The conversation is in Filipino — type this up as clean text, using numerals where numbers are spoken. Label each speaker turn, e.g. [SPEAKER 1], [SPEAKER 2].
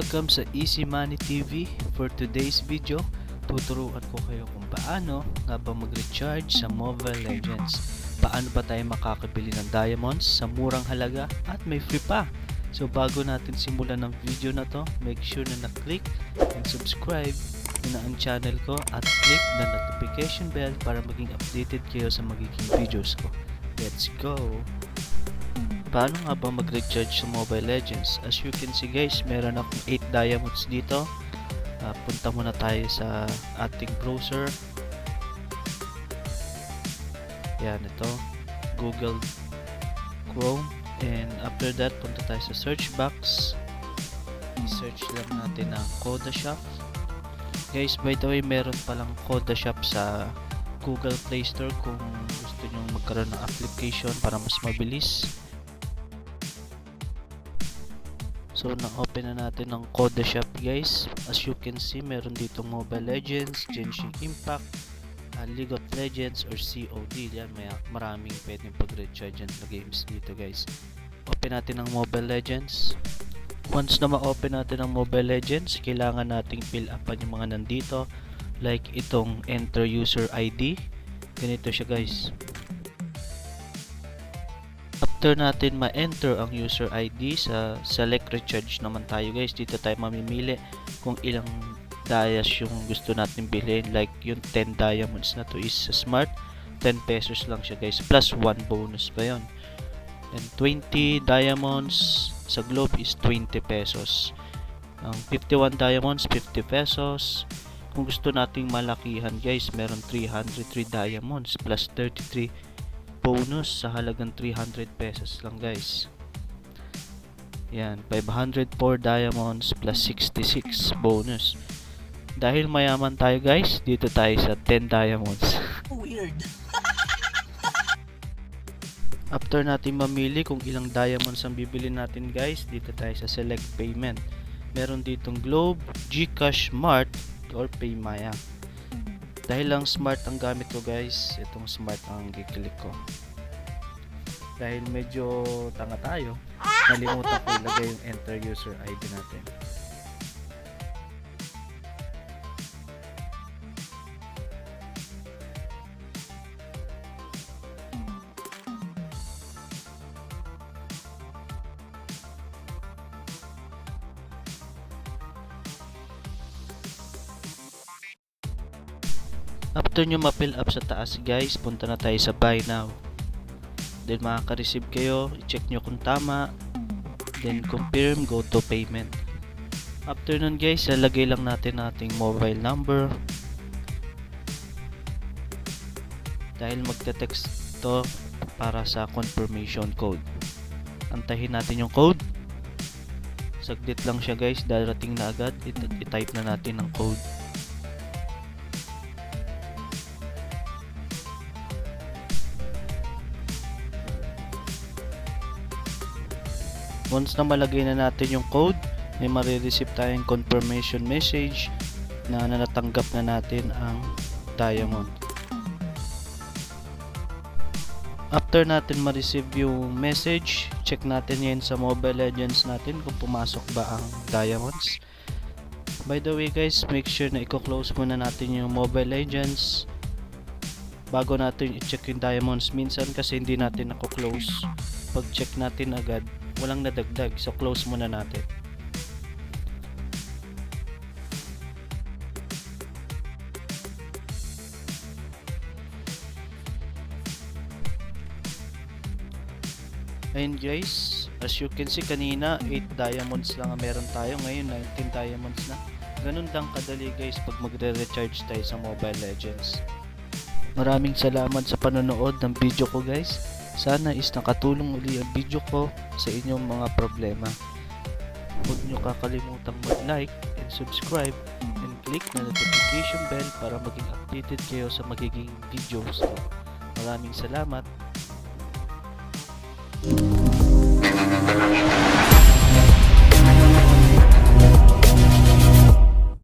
[SPEAKER 1] Welcome sa EasymichaelTV. For today's video, tuturuan ko kayo kung paano nga ba mag-recharge sa Mobile Legends. Paano ba tayo makakabili ng diamonds sa murang halaga at may free pa. So bago natin simulan ng video na to, make sure na na-click and subscribe na ang channel ko at click na notification bell para maging updated kayo sa magiging videos ko. Let's go! Paano nga ba mag-recharge sa Mobile Legends? As you can see guys, meron akong 8 diamonds dito. Punta muna tayo sa ating browser. Yan, ito Google Chrome, and after that punta tayo sa search box. I-search lang natin ang CodaShop. Guys, by the way, meron palang CodaShop sa Google Play Store kung gusto nyo magkaroon ng application para mas mabilis. So na-open na natin ang CodaShop guys. As you can see, meron dito Mobile Legends, Genshin Impact, League of Legends or COD. Yan, may maraming pwedeng pag-recharge na games dito guys. Open natin ang Mobile Legends. Once na ma-open natin ang Mobile Legends, kailangan nating fill upan yung mga nandito. Like itong enter user ID. Ganito siya guys. After natin ma-enter ang user ID, sa select recharge naman tayo guys. Dito tayo mamimili kung ilang dias yung gusto natin bilhin. Like yung 10 diamonds na to is sa smart, 10 pesos lang siya guys, plus 1 bonus pa yon. And 20 diamonds sa globe is 20 pesos. Ang 51 diamonds, 50 pesos. Kung gusto nating malakihan guys, meron 303 diamonds plus 33 bonus sa halagang 300 pesos lang guys. Yan, 504 diamonds plus 66 bonus. Dahil mayaman tayo guys, dito tayo sa 10 diamonds.
[SPEAKER 2] Weird.
[SPEAKER 1] After natin mamili kung ilang diamonds ang bibili natin guys, dito tayo sa select payment. Meron ditong Globe, GCash, Mart or Paymaya. Dahil lang smart ang gamit ko guys, itong smart ang giklik ko. Dahil medyo tanga tayo, nalimutan ko ilagay yung enter user ID natin. After nyo ma-fill up sa taas guys, punta na tayo sa buy now. Then makaka-receive kayo, i-check nyo kung tama, then confirm, go to payment. After nun guys, lalagay lang natin ating mobile number. Dahil magte-text to para sa confirmation code. Antahin natin yung code. Saglit lang siya guys, darating na agad. I-type na natin ang code. Once na malagay na natin yung code, may marireceive tayong confirmation message na natanggap na natin ang diamond. After natin ma-receive yung message, check natin yan sa Mobile Legends natin kung pumasok ba ang diamonds. By the way guys, make sure na i-close muna natin yung Mobile Legends bago natin i-check yung diamonds. Minsan kasi hindi natin nako-close. Pag check natin agad, walang nadagdag, so close muna natin. Ayun guys, as you can see kanina 8 diamonds lang ang meron tayo, ngayon 19 diamonds na. Ganun lang kadali guys pag magre-recharge tayo sa Mobile Legends. Maraming salamat sa panonood ng video ko guys. Sana is nakatulong uli ang video ko sa inyong mga problema. Huwag nyo kakalimutang mag-like and subscribe and click na notification bell para maging updated kayo sa magiging videos ko. Maraming salamat.